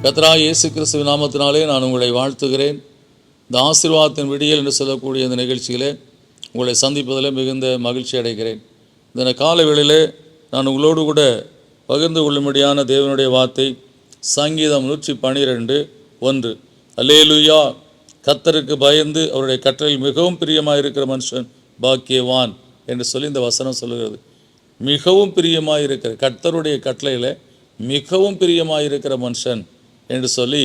கர்த்தராகிய இயேசு கிறிஸ்துவின் நாமத்தினாலே நான் உங்களை வாழ்த்துகிறேன். இந்த ஆசீர்வாதத்தின் விடியல் என்று சொல்லக்கூடிய இந்த நிகழ்ச்சியிலே உங்களை சந்திப்பதில் மிகுந்த மகிழ்ச்சி அடைகிறேன். இந்த காலை வேளையிலே நான் உங்களோடு கூட பகிர்ந்து கொள்ளும்படியான தேவனுடைய வார்த்தை சங்கீதம் 112:1. அல்லேலூயா, கர்த்தருக்கு பயந்து அவருடைய கட்டளையில் மிகவும் பிரியமாக இருக்கிற மனுஷன் பாக்கியவான் என்று சொல்லி இந்த வசனம் சொல்லுகிறது. மிகவும் பிரியமாக இருக்கிற கர்த்தருடைய கட்டளையில் மிகவும் பிரியமாக இருக்கிற மனுஷன் என்று சொல்லி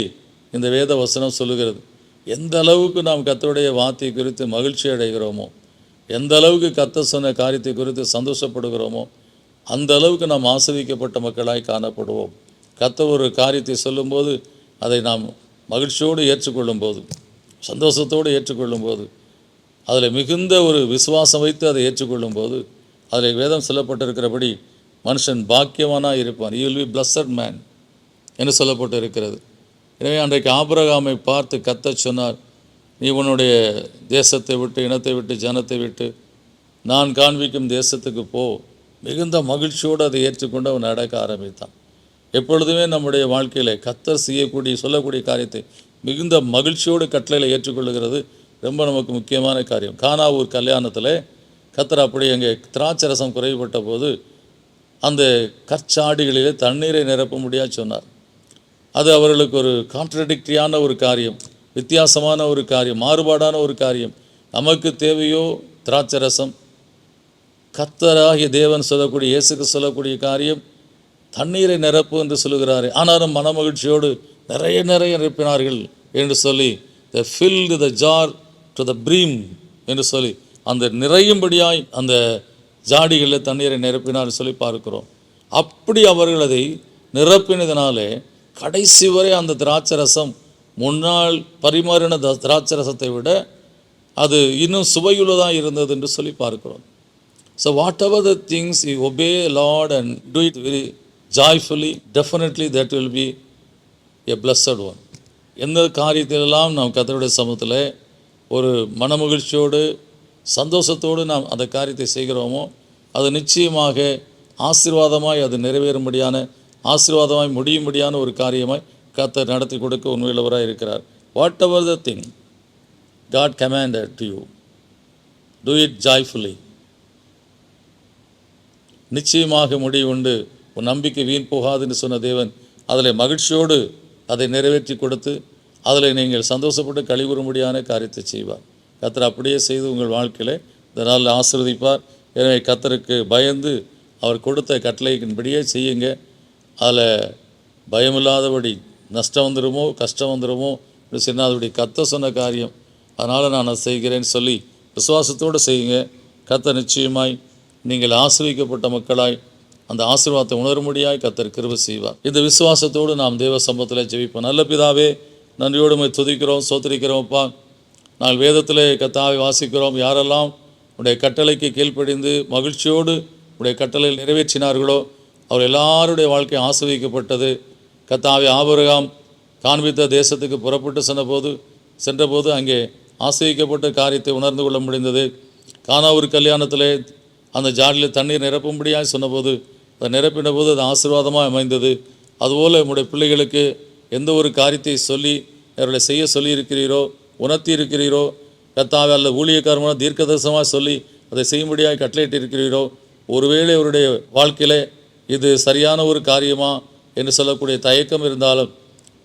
இந்த வேத வசனம் சொல்லுகிறது. எந்த அளவுக்கு நாம் கர்த்தருடைய வார்த்தை குறித்து மகிழ்ச்சி அடைகிறோமோ, எந்த அளவுக்கு கர்த்தர் சொன்ன காரியத்தை குறித்து சந்தோஷப்படுகிறோமோ, அந்த அளவுக்கு நாம் ஆசீர்வதிக்கப்பட்ட மக்களாய் காணப்படுவோம். கர்த்தர் ஒரு காரியத்தை சொல்லும்போது அதை நாம் மகிழ்ச்சியோடு ஏற்றுக்கொள்ளும் போது, சந்தோஷத்தோடு ஏற்றுக்கொள்ளும் போது, அதில் மிகுந்த ஒரு விசுவாசம் வைத்து அதை ஏற்றுக்கொள்ளும் போது, அதில் வேதம் சொல்லப்பட்டிருக்கிறபடி மனுஷன் பாக்கியவானாக இருப்பான். You will be blessed man என்று சொல்லப்பட்டு இருக்கிறது. எனவே அன்றைக்கு ஆபிரகாமை பார்த்து கர்த்தர் சொன்னார், நீ உன்னுடைய தேசத்தை விட்டு, இனத்தை விட்டு, ஜனத்தை விட்டு நான் காண்பிக்கும் தேசத்துக்கு போ. மிகுந்த மகிழ்ச்சியோடு அதை ஏற்றுக்கொண்டு அவன் நடக்க ஆரம்பித்தான். எப்பொழுதுமே நம்முடைய வாழ்க்கையில் கர்த்தர் சொல்லக்கூடிய காரியத்தை மிகுந்த மகிழ்ச்சியோடு கட்டளையில் ஏற்றுக்கொள்ளுகிறது ரொம்ப நமக்கு முக்கியமான காரியம். கானாவூர் கல்யாணத்தில் கர்த்தர் அப்படி அங்கே திராட்சரசம் குறைபட்ட போது அந்த கற்சாடிகளிலே தண்ணீரை நிரப்ப முடியாது சொன்னார். அது அவர்களுக்கு ஒரு கான்ட்ரடிக்டரியான ஒரு காரியம், வித்தியாசமான ஒரு காரியம், மாறுபாடான ஒரு காரியம். நமக்கு தேவையோ திராட்சரசம், கர்த்தராகிய தேவன் சொல்லக்கூடிய, இயேசுக்கு சொல்லக்கூடிய காரியம் தண்ணீரை நிரப்பு என்று சொல்லுகிறாரு. ஆனாலும் மனமகிழ்ச்சியோடு நிறைய நிரப்பினார்கள் என்று சொல்லி the filled the jar to the brim என்று சொல்லி அந்த நிறையும்படியாய் அந்த ஜாடிகளில் தண்ணீரை நிரப்பினார் சொல்லி பார்க்கிறோம். அப்படி அவர்கள் அதை நிரப்பினதினாலே கடைசி வரை அந்த திராட்சரசம் முன்னால் பரிமாறின திராட்சரசத்தை விட அது இன்னும் சுவையுள்ளதாக இருந்தது என்று சொல்லி பார்க்கிறோம். So what ever the things you obey Lord and do it very joyfully, definitely that will be a blessed one. எந்த காரியத்திலெல்லாம் நாம் கர்த்தருடைய சமூகத்தில் ஒரு மனமகிழ்ச்சியோடு சந்தோஷத்தோடு நாம் அந்த காரியத்தை செய்கிறோமோ, அது நிச்சயமாக ஆசீர்வாதமாய் அது நிறைவேறும்படியான, ஆசீர்வாதமாய் முடியும்படியான ஒரு காரியமாய் கர்த்தர் நடத்தி கொடுக்க உண்மையுள்ளவராக இருக்கிறார். Whatever the thing God commanded to you, do it joyfully. நிச்சயமாக முடிவு உண்டு, உன் நம்பிக்கை வீண் போகாதுன்னு சொன்ன தேவன் அதில் மகிழ்ச்சியோடு அதை நிறைவேற்றி கொடுத்து அதில் நீங்கள் சந்தோஷப்பட்டு கழிவுறும்படியான காரியத்தை செய்வார். கர்த்தர் அப்படியே செய்து உங்கள் வாழ்க்கையில் இந்த நாளில் ஆசீர்வதிப்பார். எனவே கர்த்தருக்கு பயந்து அவர் கொடுத்த கட்டளையின்படியே செய்யுங்க. அதில் பயமில்லாதபடி நஷ்டம் வந்துடுமோ கஷ்டம் வந்துடுமோ சொன்னாதபடி கர்த்தர் சொன்ன காரியம், அதனால் நான் அதை செய்கிறேன்னு சொல்லி விசுவாசத்தோடு செய்யுங்க. கர்த்தர் நிச்சயமாய் நீங்கள் ஆசீர்வதிக்கப்பட்ட மக்களாய் அந்த ஆசீர்வாதத்தை உணரும்படியாய் கர்த்தர் கிருபை செய்வார். இந்த விசுவாசத்தோடு நாம் தேவ சமூகத்தில் ஜெபிப்போம். நல்ல பிதாவே, நன்றியோடு துதிக்கிறோம், சோத்திரிக்கிறோம்ப்பா. நாங்கள் வேதத்தில் கர்த்தாவை வாசிக்கிறோம். யாரெல்லாம் உடைய கட்டளைக்கு கீழ்ப்படிந்து மகிழ்ச்சியோடு உடைய கட்டளையில் நிறைவேற்றினார்களோ அவர் எல்லாருடைய வாழ்க்கை ஆசீர்வதிக்கப்பட்டது. கர்த்தாவை ஆபிரகாம் காண்பித்த தேசத்துக்கு புறப்பட்டு சென்றபோது அங்கே ஆசீர்வதிக்கப்பட்ட காரியத்தை உணர்ந்து கொள்ள முடிந்தது. கானாவூர் கல்யாணத்தில் அந்த ஜாடியில் தண்ணீர் நிரப்பும்படியாக சொன்னபோது அதை நிரப்பின போது அது ஆசீர்வாதமாக அமைந்தது. அதுபோல் உங்களுடைய பிள்ளைகளுக்கு எந்த ஒரு காரியத்தை சொல்லி அவர்களை செய்ய சொல்லியிருக்கிறீரோ, உணர்த்தி இருக்கிறீரோ, கர்த்தாவே அல்லது ஊழியக்காரமான தீர்க்கதரிசனமாக சொல்லி அதை செய்யும்படியாக கட்டளையிட்டு இருக்கிறீரோ, ஒருவேளை அவருடைய வாழ்க்கையில் இது சரியான ஒரு காரியமா என்று சொல்லக்கூடிய தயக்கம் இருந்தாலும்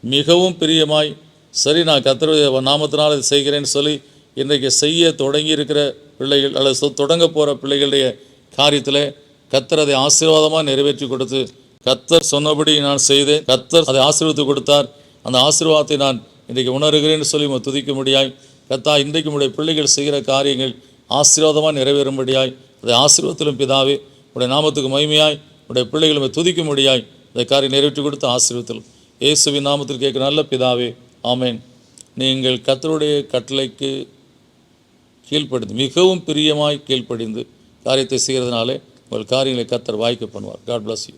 மிகவும் பிரியமாய் சரி நான் கர்த்தருடைய நாமத்தினால் அதை செய்கிறேன்னு சொல்லி இன்றைக்கு செய்ய தொடங்கி இருக்கிற பிள்ளைகள் அல்லது தொடங்க போகிற பிள்ளைகளுடைய காரியத்தில் கர்த்தர் அதை ஆசீர்வாதமாக நிறைவேற்றி கொடுத்து, கர்த்தர் சொன்னபடி நான் செய்தேன், கர்த்தர் அதை ஆசீர்வதித்து கொடுத்தார், அந்த ஆசீர்வாதத்தை நான் இன்றைக்கு உணர்கிறேன்னு சொல்லி துதிக்க முடியாய். கர்த்தா, இன்றைக்கு உடைய பிள்ளைகள் செய்கிற காரியங்கள் ஆசீர்வாதமாக நிறைவேறும்படியாய் அதை ஆசீர்வாதத்திலும் பிதாவே உடைய நாமத்துக்கு மகிமையாய் உடைய பிள்ளைகளும் துதிக்க முடியாய் இந்த காரியம் நிறைவேற்றி கொடுத்த ஆசீர்வாதத்திலும் இயேசுவின் நாமத்தில் கேட்குற நல்ல பிதாவே, ஆமேன். நீங்கள் கர்த்தருடைய கட்டளைக்கு கீழ்ப்படிந்து மிகவும் பிரியமாய் கீழ்ப்படிந்து காரியத்தை செய்கிறதுனாலே உங்கள் காரியங்களை கர்த்தர் வாய்க்க பண்ணுவார். God bless you.